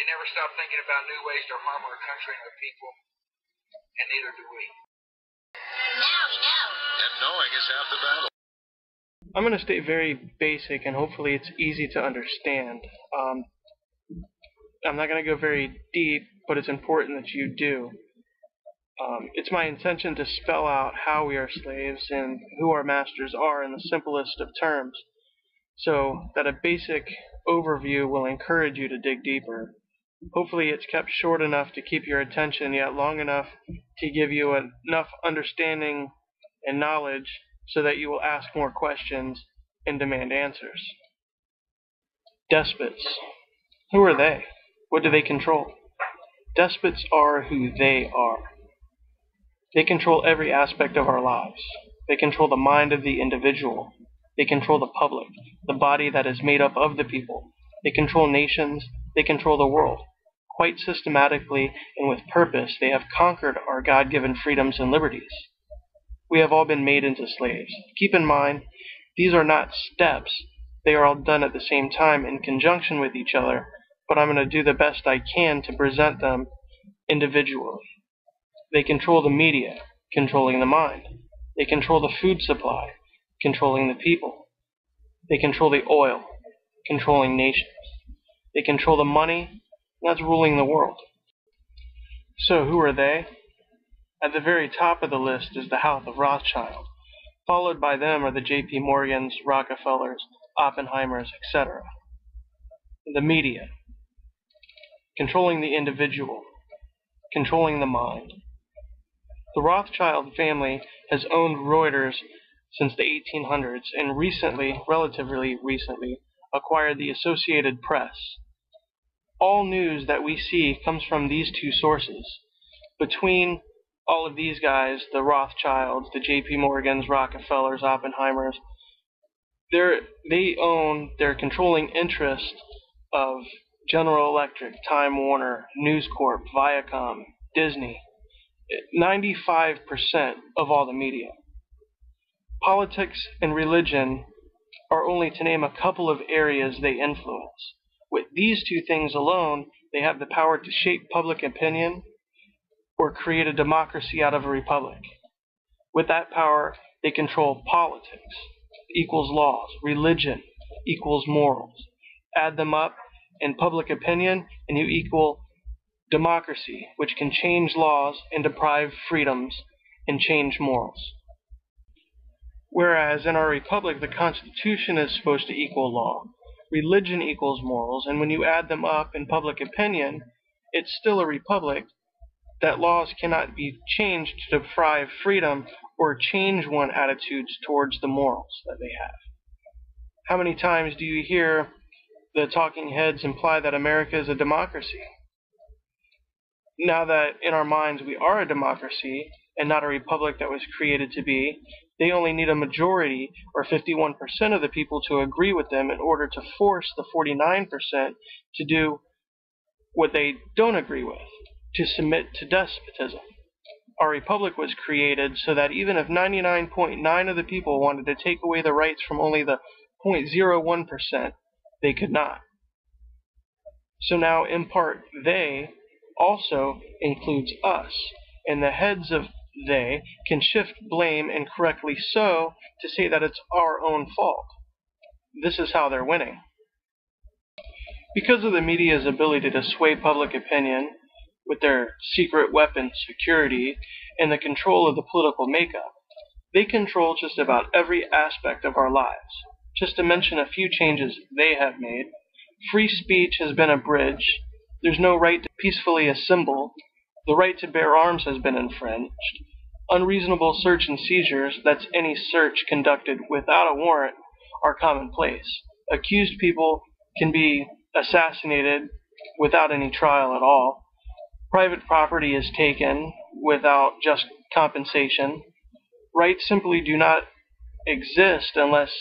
never stop thinking about new ways to harm our country and our people, and neither do we. Now we know. And knowing is half the battle. I'm going to stay very basic, and hopefully it's easy to understand. I'm not going to go very deep, but it's important that you do. It's my intention to spell out how we are slaves and who our masters are in the simplest of terms, so that a basic overview will encourage you to dig deeper. Hopefully it's kept short enough to keep your attention, yet long enough to give you enough understanding and knowledge so that you will ask more questions and demand answers. Despots. Who are they? What do they control? Despots are who they are. They control every aspect of our lives. They control the mind of the individual. They control the public, the body that is made up of the people. They control nations. They control the world. Quite systematically and with purpose, they have conquered our God-given freedoms and liberties. We have all been made into slaves. Keep in mind, these are not steps. They are all done at the same time in conjunction with each other, but I'm going to do the best I can to present them individually. They control the media, controlling the mind. They control the food supply, controlling the people. They control the oil, controlling nations. They control the money, and that's ruling the world. So who are they? At the very top of the list is the House of Rothschild. Followed by them are the J.P. Morgans, Rockefellers, Oppenheimers, etc. The media, controlling the individual, controlling the mind. The Rothschild family has owned Reuters since the 1800s and recently, relatively recently, acquired the Associated Press. All news that we see comes from these two sources. Between all of these guys, the Rothschilds, the J.P. Morgans, Rockefellers, Oppenheimers, they own their controlling interest of General Electric, Time Warner, News Corp, Viacom, Disney, 95% of all the media. Politics and religion are only to name a couple of areas they influence. With these two things alone, they have the power to shape public opinion or create a democracy out of a republic. With that power, they control politics, equals laws, religion, equals morals. Add them up in public opinion, and you equal democracy, which can change laws and deprive freedoms and change morals. Whereas in our republic, the Constitution is supposed to equal law. Religion equals morals, and when you add them up in public opinion, it's still a republic that laws cannot be changed to deprive freedom or change one's attitudes towards the morals that they have. How many times do you hear the talking heads imply that America is a democracy? Now that in our minds we are a democracy and not a republic that was created to be, they only need a majority or 51% of the people to agree with them in order to force the 49% to do what they don't agree with, to submit to despotism. Our republic was created so that even if 99.9% of the people wanted to take away the rights from only the 0.01%, they could not. So now, in part, they also includes us, and the heads of they can shift blame, and correctly so, to say that it's our own fault. This is how they're winning. Because of the media's ability to sway public opinion with their secret weapon, security, and the control of the political makeup, they control just about every aspect of our lives. Just to mention a few changes they have made, free speech has been abridged, there's no right to peacefully assemble, the right to bear arms has been infringed, unreasonable search and seizures, that's any search conducted without a warrant, are commonplace. Accused people can be assassinated without any trial at all. Private property is taken without just compensation. Rights simply do not exist unless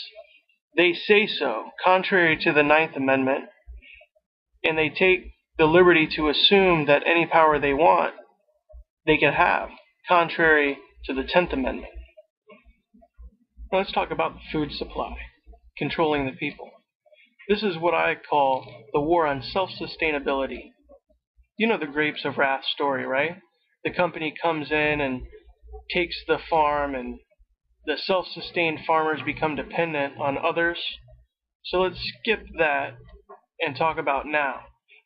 they say so, contrary to the Ninth Amendment, and they take the liberty to assume that any power they want, they can have, contrary to the 10th Amendment. Now let's talk about the food supply, controlling the people. This is what I call the war on self-sustainability. You know the Grapes of Wrath story, right? The company comes in and takes the farm, and the self-sustained farmers become dependent on others. So let's skip that and talk about now.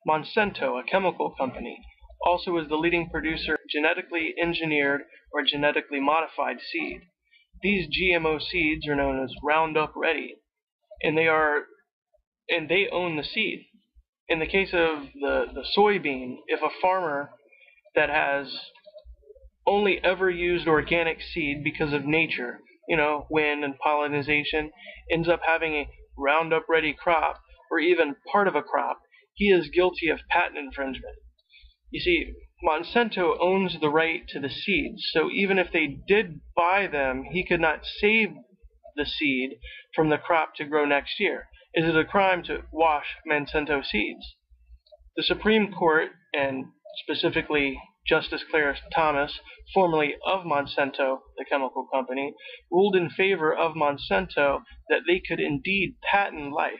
Monsanto, a chemical company, also is the leading producer of genetically engineered or genetically modified seed. These GMO seeds are known as Roundup Ready, and they own the seed. In the case of the soybean, if a farmer that has only ever used organic seed because of nature, wind and pollination, ends up having a Roundup Ready crop, or even part of a crop, he is guilty of patent infringement. You see, Monsanto owns the right to the seeds, so even if they did buy them, he could not save the seed from the crop to grow next year. Is it a crime to wash Monsanto seeds? The Supreme Court, and specifically Justice Clarence Thomas, formerly of Monsanto, the chemical company, ruled in favor of Monsanto that they could indeed patent life.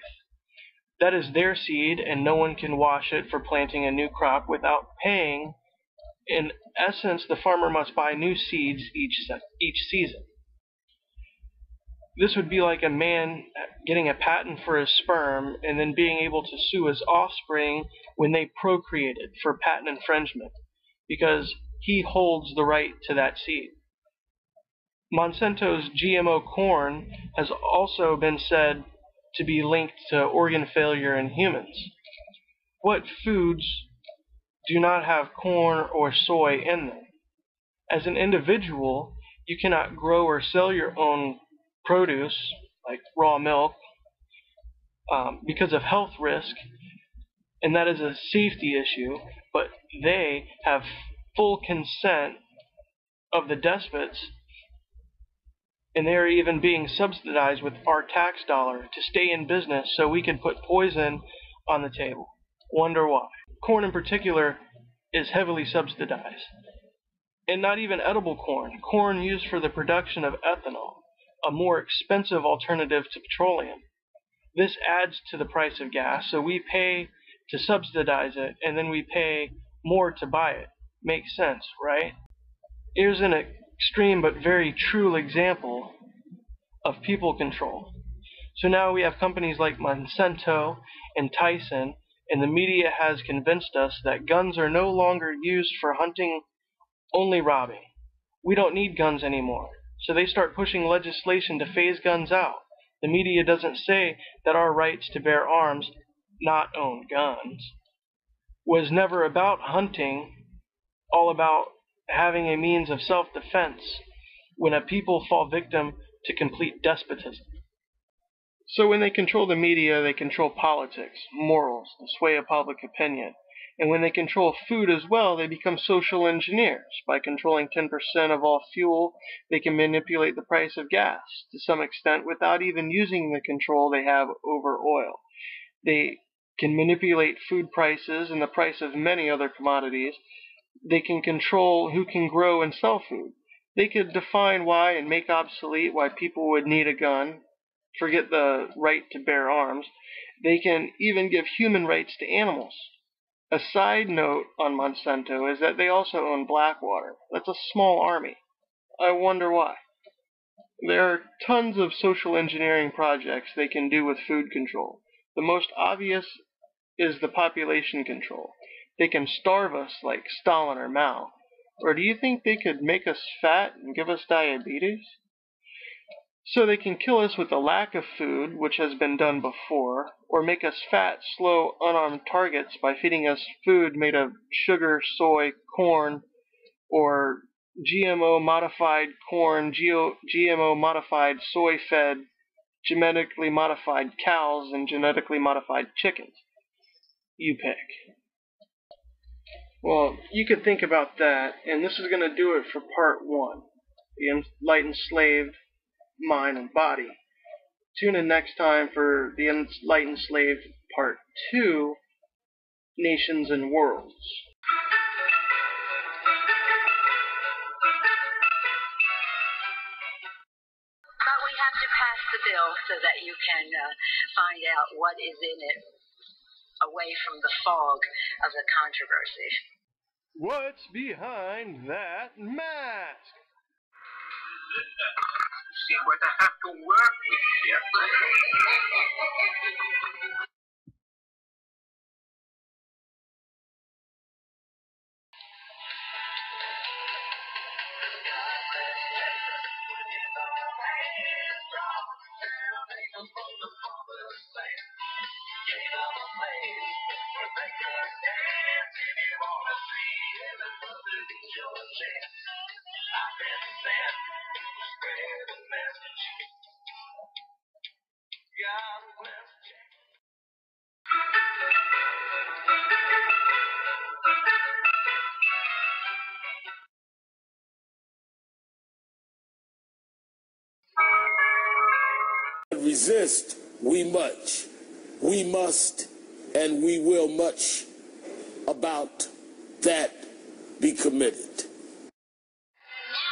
That is their seed, and no one can wash it for planting a new crop without paying. In essence, the farmer must buy new seeds each season. This would be like a man getting a patent for his sperm and then being able to sue his offspring when they procreated for patent infringement, because he holds the right to that seed. Monsanto's GMO corn has also been said to be linked to organ failure in humans. What foods do not have corn or soy in them? As an individual, you cannot grow or sell your own produce, like raw milk, because of health risk, and that is a safety issue, but they have full consent of the despots, and they are even being subsidized with our tax dollar to stay in business so we can put poison on the table. Wonder why? Corn in particular is heavily subsidized. And not even edible corn. Corn used for the production of ethanol, a more expensive alternative to petroleum. This adds to the price of gas, so we pay to subsidize it, and then we pay more to buy it. Makes sense, right? Here's an extreme but very true example of people control. So now we have companies like Monsanto and Tyson, and the media has convinced us that guns are no longer used for hunting, only robbing. We don't need guns anymore. So they start pushing legislation to phase guns out. The media doesn't say that our rights to bear arms, not own guns, was never about hunting, all about having a means of self-defense when a people fall victim to complete despotism. So when they control the media, they control politics, morals, the sway of public opinion. And when they control food as well, they become social engineers. By controlling 10% of all fuel, they can manipulate the price of gas to some extent without even using the control they have over oil. They can manipulate food prices and the price of many other commodities. They can control who can grow and sell food. They could define why and make obsolete why people would need a gun. Forget the right to bear arms. They can even give human rights to animals. A side note on Monsanto is that they also own Blackwater. That's a small army. I wonder why. There are tons of social engineering projects they can do with food control. The most obvious is the population control. They can starve us like Stalin or Mao. Or do you think they could make us fat and give us diabetes? So they can kill us with a lack of food, which has been done before, or make us fat, slow, unarmed targets by feeding us food made of sugar, soy, corn, or GMO-modified corn, GMO-modified soy-fed, genetically modified cows, and genetically modified chickens. You pick. Well, you could think about that, and this is going to do it for part 1, the enlightened slave, mind, and body. Tune in next time for the enlightened slave part 2, nations and worlds. But we have to pass the bill so that you can find out what is in it. away from the fog of the controversy. What's behind that mask? See what I have to work with here. Resist, we must, and we will much about that be committed. Now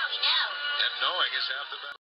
we know. And knowing is half the battle.